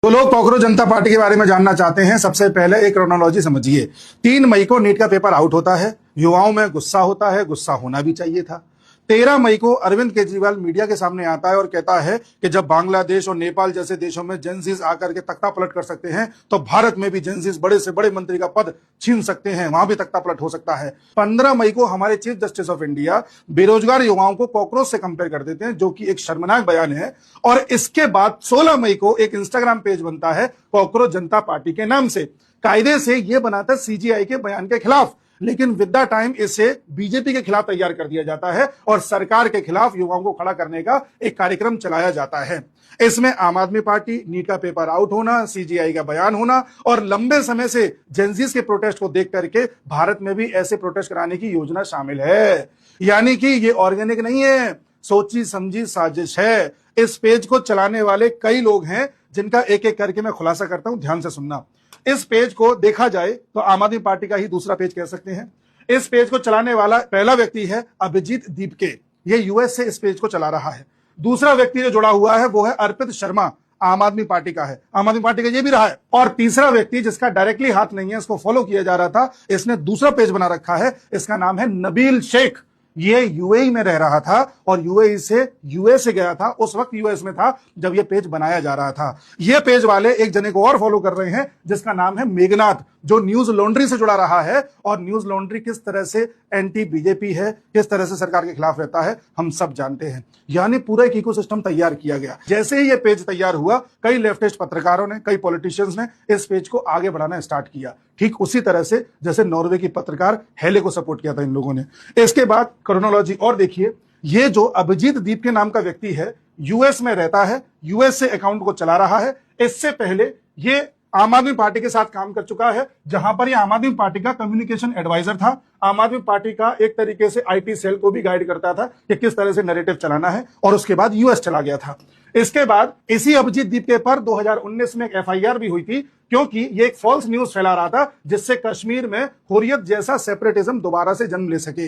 तो लोग कॉकरोच जनता पार्टी के बारे में जानना चाहते हैं। सबसे पहले एक क्रोनोलॉजी समझिए। 3 मई को नीट का पेपर आउट होता है, युवाओं में गुस्सा होता है, गुस्सा होना भी चाहिए था। 13 मई को अरविंद केजरीवाल मीडिया के सामने आता है और कहता है कि जब बांग्लादेश और नेपाल जैसे देशों में जेंजीज आकर के तख्ता पलट कर सकते हैं तो भारत में भी जेंजीज बड़े से बड़े मंत्री का पद छीन सकते हैं, वहां भी तख्ता पलट हो सकता है। 15 मई को हमारे चीफ जस्टिस ऑफ इंडिया बेरोजगार युवाओं को कॉकरोच से कंपेयर कर देते हैं, जो कि एक शर्मनाक बयान है। और इसके बाद 16 मई को एक इंस्टाग्राम पेज बनता है कॉकरोच जनता पार्टी के नाम से। कायदे से यह बनाता है सीजीआई के बयान के खिलाफ, लेकिन विद द टाइम इसे बीजेपी के खिलाफ तैयार कर दिया जाता है और सरकार के खिलाफ युवाओं को खड़ा करने का एक कार्यक्रम चलाया जाता है। इसमें आम आदमी पार्टी, नीट का पेपर आउट होना, सीजीआई का बयान होना और लंबे समय से जेंजीज के प्रोटेस्ट को देख करके भारत में भी ऐसे प्रोटेस्ट कराने की योजना शामिल है। यानी कि ये ऑर्गेनिक नहीं है, सोची समझी साजिश है। इस पेज को चलाने वाले कई लोग हैं जिनका एक एक करके मैं खुलासा करता हूं, ध्यान से सुनना। इस पेज को देखा जाए तो आम आदमी पार्टी का ही दूसरा पेज कह सकते हैं। इस पेज को चलाने वाला पहला व्यक्ति है अभिजीत दीपके, ये यूएस से इस पेज को चला रहा है। दूसरा व्यक्ति जो जुड़ा हुआ है वो है अर्पित शर्मा, आम आदमी पार्टी का है, आम आदमी पार्टी का ये भी रहा है। और तीसरा व्यक्ति जिसका डायरेक्टली हाथ नहीं है, इसको फॉलो किया जा रहा था, इसने दूसरा पेज बना रखा है, इसका नाम है नबील शेख। ये यूएई में रह रहा था और यूएई से यूएस गया था, उस वक्त यूएस में था जब ये पेज बनाया जा रहा था। ये पेज वाले एक जने को और फॉलो कर रहे हैं जिसका नाम है मेघनाथ, जो न्यूज लॉन्ड्री से जुड़ा रहा है। और न्यूज लॉन्ड्री किस तरह से एंटी बीजेपी है, किस तरह से सरकार के खिलाफ रहता है, हम सब जानते हैं। यानी पूरा एक इकोसिस्टम तैयार किया गया। जैसे ही ये पेज तैयार हुआ, कई लेफ्टिस्ट पत्रकारों ने, कई पॉलिटिशियंस ने इस पेज को आगे बढ़ाना स्टार्ट किया, ठीक उसी तरह से जैसे नॉर्वे की पत्रकार हेले को सपोर्ट किया था इन लोगों ने। इसके बाद क्रोनोलॉजी और देखिए। ये जो अभिजीत दीप के नाम का व्यक्ति है, यूएस में रहता है, यूएस से अकाउंट को चला रहा है। इससे पहले ये आम आदमी पार्टी के साथ काम कर चुका है, जहां पर ये आम आदमी पार्टी का कम्युनिकेशन एडवाइजर था। आम आदमी पार्टी का एक तरीके से आईटी सेल को भी गाइड करता था कि किस तरह से नैरेटिव चलाना है। और उसके बाद यूएस चला गया था। इसके बाद इसी अभिजीत दीप के पर 2019 में एक एफआईआर भी हुई थी, क्योंकि ये एक फॉल्स न्यूज फैला रहा था जिससे कश्मीर में हुर्रियत जैसा सेपरेटिज्म दोबारा से जन्म ले सके।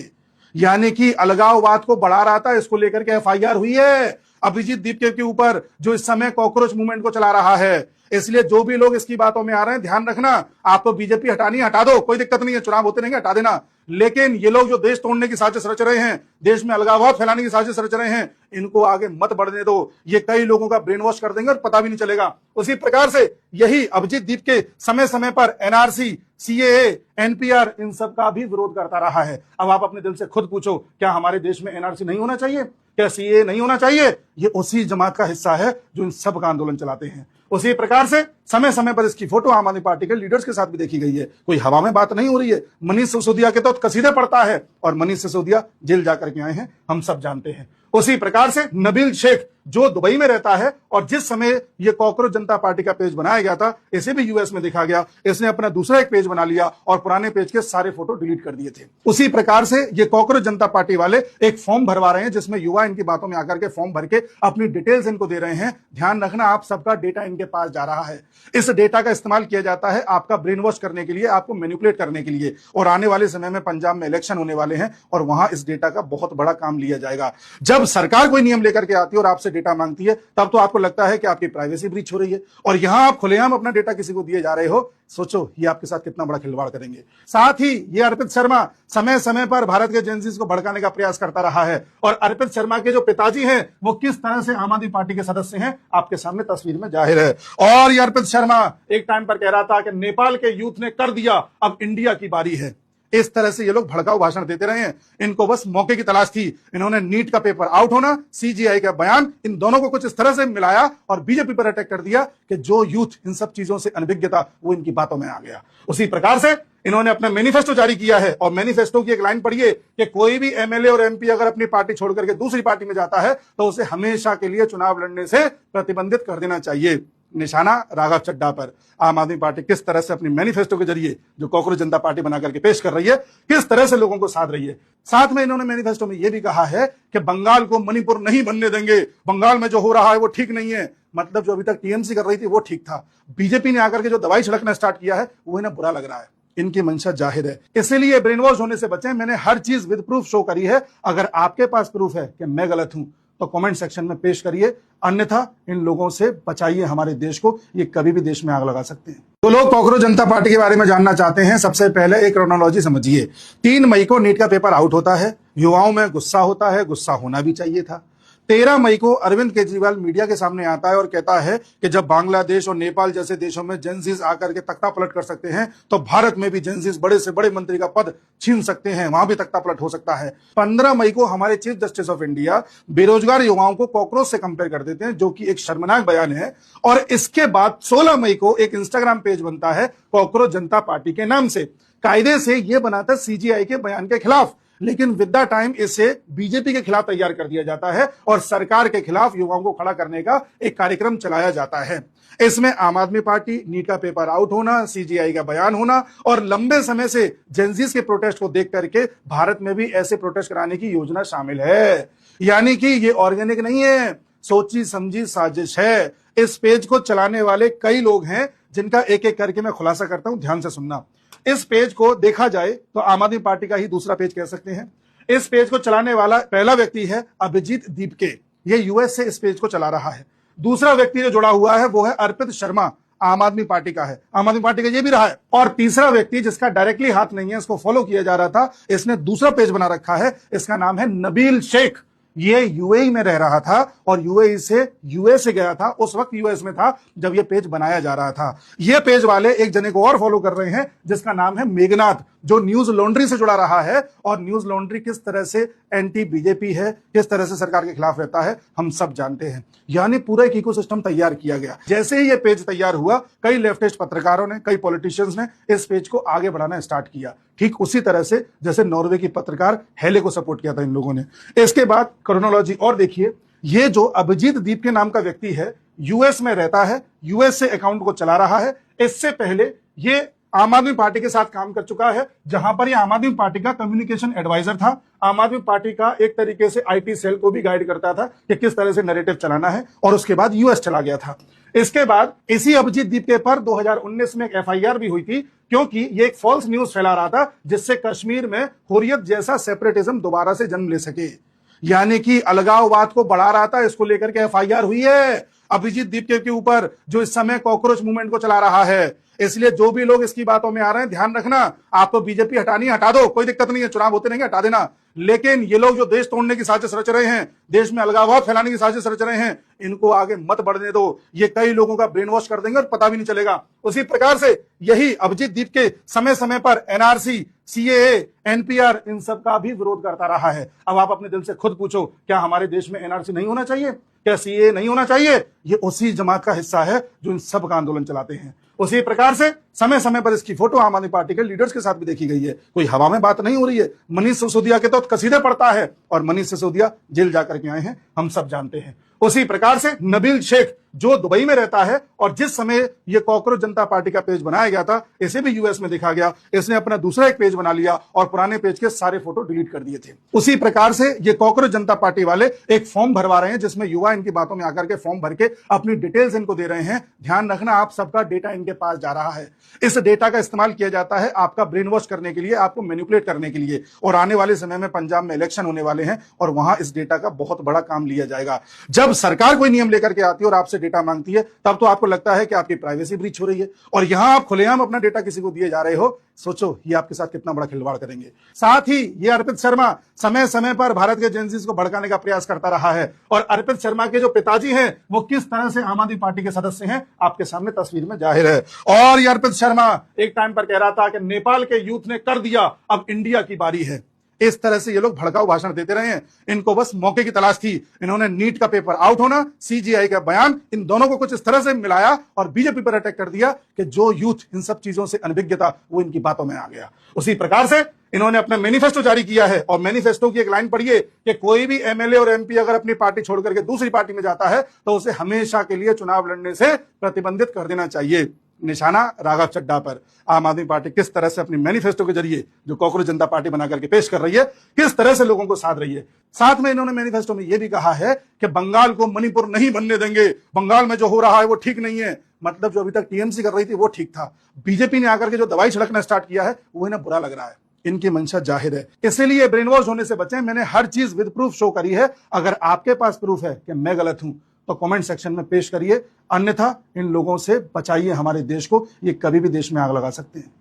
यानी कि अलगाववाद को बढ़ा रहा था, इसको लेकर के एफआईआर हुई है अभिजीत दीपके के ऊपर, जो इस समय कॉकरोच मूवमेंट को चला रहा है। इसलिए जो भी लोग इसकी बातों में आ रहे हैं, ध्यान रखना, आपको बीजेपी हटानी हटा दो, कोई दिक्कत नहीं है, चुनाव होते रहेंगे, हटा देना। लेकिन ये लोग जो देश तोड़ने की साजिश रच रहे हैं, देश में अलगाववाद फैलाने की साजिश रच रहे हैं, इनको आगे मत बढ़ने दो। ये कई लोगों का ब्रेन वॉश कर देंगे और पता भी नहीं चलेगा। उसी प्रकार से यही अभिजीत दीपके समय समय पर एनआरसी, सीएए, एनपीआर, इन सब का भी विरोध करता रहा है। अब आप अपने दिल से खुद पूछो, क्या हमारे देश में एनआरसी नहीं होना चाहिए? क्या सीएए नहीं होना चाहिए? ये उसी जमात का हिस्सा है जो इन सब का आंदोलन चलाते हैं। उसी प्रकार से समय समय पर इसकी फोटो आम आदमी पार्टी के लीडर्स के साथ भी देखी गई है। कोई हवा में बात नहीं हो रही है। मनीष सिसोदिया के तो कसीदे पढ़ता है और मनीष सिसोदिया जेल जाकर के आए हैं, हम सब जानते हैं। उसी प्रकार से नबील शेख जो दुबई में रहता है और जिस समय ये कॉकरोच जनता पार्टी का पेज बनाया गया था, इसे भी यूएस में देखा गया, इसने अपना दूसरा एक पेज बना लिया और पुराने पेज के सारे फोटो डिलीट कर दिए थे। उसी प्रकार से ये कॉकरोच जनता पार्टी वाले एक फॉर्म भरवा रहे हैं जिसमें युवा इनकी बातों में आकर के फॉर्म भर के अपनी डिटेल्स इनको दे रहे हैं। ध्यान रखना, आप सबका डेटा इनके पास जा रहा है। इस डेटा का इस्तेमाल किया जाता है आपका ब्रेन वॉश करने के लिए, आपको मैनिपुलेट करने के लिए। और आने वाले समय में पंजाब में इलेक्शन होने वाले हैं और वहां इस डेटा का बहुत बड़ा काम लिया जाएगा। जब सरकार कोई नियम लेकर के आती है और आपसे डेटा मांगती है, तब तो आपको लगता है कि आपकी प्राइवेसी ब्रीच हो रही है और यहां आप खुलेआम अपना डेटा किसी को दिए जा रहे हो। सोचो ये आपके साथ कितना बड़ा खिलवाड़ करेंगे। साथ ही ये अर्पित शर्मा समय समय पर भारत के जेंजीज को भड़काने का प्रयास करता रहा है। और अर्पित शर्मा के जो पिताजी हैं वो किस तरह से आम आदमी पार्टी के सदस्य हैं, आपके सामने तस्वीर में जाहिर है। और ये अर्पित शर्मा एक टाइम पर कह रहा था कि नेपाल के यूथ ने कर दिया, अब इंडिया की बारी है। इस तरह से ये लोग भड़काऊ भाषण देते रहे हैं। इनको बस मौके की तलाश थी। इन्होंने नीट का पेपर आउट होना, सीजीआई का बयान, इन दोनों को कुछ इस तरह से मिलाया और बीजेपी पर अटैक कर दिया कि जो यूथ इन सब चीजों से अनभिज्ञ था वो इनकी बातों में आ गया। उसी प्रकार से इन्होंने अपना मैनिफेस्टो जारी किया है और मैनिफेस्टो की एक लाइन पढ़िए कि कोई भी एमएलए और एमपी अगर अपनी पार्टी छोड़ करके दूसरी पार्टी में जाता है तो उसे हमेशा के लिए चुनाव लड़ने से प्रतिबंधित कर देना चाहिए। निशाना राघव चड्ढा पर। आम आदमी पार्टी किस तरह से अपनी मैनिफेस्टो के जरिए जो कॉकरोच जनता पार्टी बना करके पेश कर रही है, किस तरह से लोगों को साध रही है। साथ में इन्होंने मैनिफेस्टो में यह भी कहा है कि बंगाल को मणिपुर नहीं बनने देंगे, बंगाल में जो हो रहा है वो ठीक नहीं है। मतलब जो अभी तक टीएमसी कर रही थी वो ठीक था, बीजेपी ने आकर के जो दवाई छिड़कना स्टार्ट किया है वो इन्हें बुरा लग रहा है। इनकी मंशा जाहिर है, इसीलिए ब्रेन वॉश होने से बचें। मैंने हर चीज विद प्रूफ शो करी है। अगर आपके पास प्रूफ है कि मैं गलत हूं तो कमेंट सेक्शन में पेश करिए, अन्यथा इन लोगों से बचाइए हमारे देश को, ये कभी भी देश में आग लगा सकते हैं। तो लोग कॉकरोच जनता पार्टी के बारे में जानना चाहते हैं, सबसे पहले एक क्रोनोलॉजी समझिए। 3 मई को नीट का पेपर आउट होता है, युवाओं में गुस्सा होता है, गुस्सा होना भी चाहिए था। 13 मई को अरविंद केजरीवाल मीडिया के सामने आता है और कहता है कि जब बांग्लादेश और नेपाल जैसे देशों में जेंजीज आकर के तख्ता पलट कर सकते हैं, तो भारत में भी जेंजीज बड़े से बड़े मंत्री का पद छीन सकते हैं, वहां भी तख्ता पलट हो सकता है। 15 मई को हमारे चीफ जस्टिस ऑफ इंडिया बेरोजगार युवाओं को कॉकरोच से कंपेयर कर देते हैं, जो कि एक शर्मनाक बयान है। और इसके बाद 16 मई को एक इंस्टाग्राम पेज बनता है कॉकरोच जनता पार्टी के नाम से। कायदे से यह बना था सीजीआई के बयान के खिलाफ, लेकिन विद द टाइम इसे बीजेपी के खिलाफ तैयार कर दिया जाता है और सरकार के खिलाफ युवाओं को खड़ा करने का एक कार्यक्रम चलाया जाता है। इसमें आम आदमी पार्टी, नीट का पेपर आउट होना, सीजीआई का बयान होना और लंबे समय से जेंजीज के प्रोटेस्ट को देख करके भारत में भी ऐसे प्रोटेस्ट कराने की योजना शामिल है। यानी कि ये ऑर्गेनिक नहीं है, सोची समझी साजिश है। इस पेज को चलाने वाले कई लोग हैं, जिनका एक एक करके मैं खुलासा करता हूं, ध्यान से सुनना। इस पेज को देखा जाए तो आम आदमी पार्टी का ही दूसरा पेज कह सकते हैं। इस पेज को चलाने वाला पहला व्यक्ति है अभिजीत दीपके, ये यूएस से इस पेज को चला रहा है। दूसरा व्यक्ति जो जुड़ा हुआ है वो है अर्पित शर्मा, आम आदमी पार्टी का है, आम आदमी पार्टी का ये भी रहा है। और तीसरा व्यक्ति जिसका डायरेक्टली हाथ नहीं है, इसको फॉलो किया जा रहा था, इसने दूसरा पेज बना रखा है, इसका नाम है नबील शेख। ये यूएई में रह रहा था और यूएई से यूएस से गया था, उस वक्त यूएस में था जब ये पेज बनाया जा रहा था। ये पेज वाले एक जने को और फॉलो कर रहे हैं जिसका नाम है मेघनाथ, जो न्यूज लॉन्ड्री से जुड़ा रहा है। और न्यूज लॉन्ड्री किस तरह से एंटी बीजेपी है, किस तरह से सरकार के खिलाफ रहता है, हम सब जानते हैं। यानी पूरा एक इकोसिस्टम तैयार किया गया। जैसे ही ये पेज तैयार हुआ, कई लेफ्टिस्ट पत्रकारों ने, कई पॉलिटिशियंस ने इस पेज को आगे बढ़ाना स्टार्ट किया, ठीक उसी तरह से जैसे नॉर्वे की पत्रकार हेले को सपोर्ट किया था इन लोगों ने। इसके बाद क्रोनोलॉजी और देखिए, ये जो अभिजीत दीप के नाम का व्यक्ति है, यूएस में रहता है, यूएस से अकाउंट को चला रहा है। इससे पहले ये आम आदमी पार्टी के साथ काम कर चुका है, जहां पर ये आम आदमी पार्टी का कम्युनिकेशन एडवाइजर था। आम आदमी पार्टी का एक तरीके से आईटी सेल को भी गाइड करता था कि किस तरह से नैरेटिव चलाना है, और उसके बाद यूएस चला गया था। इसके बाद इसी अभिजीत दीप के पर 2019 में एक एफआईआर भी हुई थी, क्योंकि ये एक फॉल्स न्यूज फैला रहा था जिससे कश्मीर में हुर्रियत जैसा सेपरेटिज्म दोबारा से जन्म ले सके। यानी कि अलगाववाद को बढ़ा रहा था, इसको लेकर के एफआईआर हुई है अभिजीत दीप के ऊपर, जो इस समय कॉकरोच मूवमेंट को चला रहा है। इसलिए जो भी लोग इसकी बातों में आ रहे हैं, ध्यान रखना, आपको बीजेपी हटानी हटा दो, कोई दिक्कत नहीं है, चुनाव होते रहेंगे, हटा देना। लेकिन ये लोग जो देश तोड़ने की साजिश रच रहे हैं, देश में अलगाववाद फैलाने की साजिश रच रहे हैं, इनको आगे मत बढ़ने दो। ये कई लोगों का ब्रेन वॉश कर देंगे और पता भी नहीं चलेगा। उसी प्रकार से यही अभिजीत दीप के समय समय पर एनआरसी, सीएए, एनपीआर, इन सब का भी विरोध करता रहा है। अब आप अपने दिल से खुद पूछो, क्या हमारे देश में एनआरसी नहीं होना चाहिए? क्या सीएए नहीं होना चाहिए? ये उसी जमात का हिस्सा है जो इन सब का आंदोलन चलाते हैं। उसी प्रकार से समय समय पर इसकी फोटो आम आदमी पार्टी के लीडर्स के साथ भी देखी गई है। कोई हवा में बात नहीं हो रही है। मनीष सिसोदिया के तो कसीदे पढ़ता है, और मनीष सिसोदिया जेल जाकर के आए हैं, हम सब जानते हैं। उसी प्रकार से नबील शेख, जो दुबई में रहता है और जिस समय ये कॉकरोच जनता पार्टी का पेज बनाया गया था, इसे भी यूएस में देखा गया, इसने अपना दूसरा एक पेज बना लिया और पुराने पेज के सारे फोटो डिलीट कर दिए थे। उसी प्रकार से ये कॉकरोच जनता पार्टी वाले एक फॉर्म भरवा रहे हैं, जिसमें युवा इनकी बातों में आकर के फॉर्म भर के अपनी डिटेल्स इनको दे रहे हैं। ध्यान रखना, आप सबका डेटा इनके पास जा रहा है। इस डेटा का इस्तेमाल किया जाता है आपका ब्रेन वॉश करने के लिए, आपको मैनिपुलेट करने के लिए। और आने वाले समय में पंजाब में इलेक्शन होने वाले हैं और वहां इस डेटा का बहुत बड़ा काम लिया जाएगा। जब सरकार कोई नियम लेकर के आती है और आपसे डेटा मांगती है, तब तो आपको लगता है कि आपकी प्राइवेसी ब्रीच हो रही है, और यहां आप खुलेआम अपना डेटा किसी को दिए जा रहे हो। सोचो ये आपके साथ कितना बड़ा खिलवाड़ करेंगे। साथ ही ये अर्पित शर्मा समय समय पर भारत के जेंजीज को भड़काने का प्रयास करता रहा है, और अर्पित शर्मा के जो पिताजी हैं वो किस तरह से आम आदमी पार्टी के सदस्य हैं, आपके सामने तस्वीर में जाहिर है। और ये अर्पित शर्मा एक टाइम पर कह रहा था कि नेपाल के यूथ ने कर दिया, अब इंडिया की बारी है। इस तरह से ये लोग भड़काऊ भाषण देते रहे हैं। इनको बस मौके की तलाश थी। इन्होंने नीट का पेपर आउट होना, सीजीआई का बयान, इन दोनों को कुछ इस तरह से मिलाया और बीजेपी पर अटैक कर दिया कि जो यूथ इन सब चीजों से अनभिज्ञ था, वो इनकी बातों में आ गया। उसी प्रकार से इन्होंने अपना मैनिफेस्टो जारी किया है, और मैनिफेस्टो की एक लाइन पढ़िए कि कोई भी एमएलए और एमपी अगर अपनी पार्टी छोड़ करके दूसरी पार्टी में जाता है तो उसे हमेशा के लिए चुनाव लड़ने से प्रतिबंधित कर देना चाहिए। निशाना राघव चड्ढा पर। आम आदमी पार्टी किस तरह से अपनी मैनिफेस्टो के जरिए जो कॉकरोच जनता पार्टी बना करके पेश कर रही है, किस तरह से लोगों को साध रही है। साथ में इन्होंने मैनिफेस्टो में यह भी कहा है कि बंगाल को मणिपुर नहीं बनने देंगे, बंगाल में जो हो रहा है वो ठीक नहीं है। मतलब जो अभी तक टीएमसी कर रही थी वो ठीक था, बीजेपी ने आकर के जो दवाई छिड़कना स्टार्ट किया है वो इन्हें बुरा लग रहा है। इनकी मंशा जाहिर है। इसीलिए ब्रेन वॉश होने से बचें। मैंने हर चीज विद प्रूफ शो करी है। अगर आपके पास प्रूफ है कि मैं गलत हूं तो कमेंट सेक्शन में पेश करिए, अन्यथा इन लोगों से बचाइए हमारे देश को। ये कभी भी देश में आग लगा सकते हैं।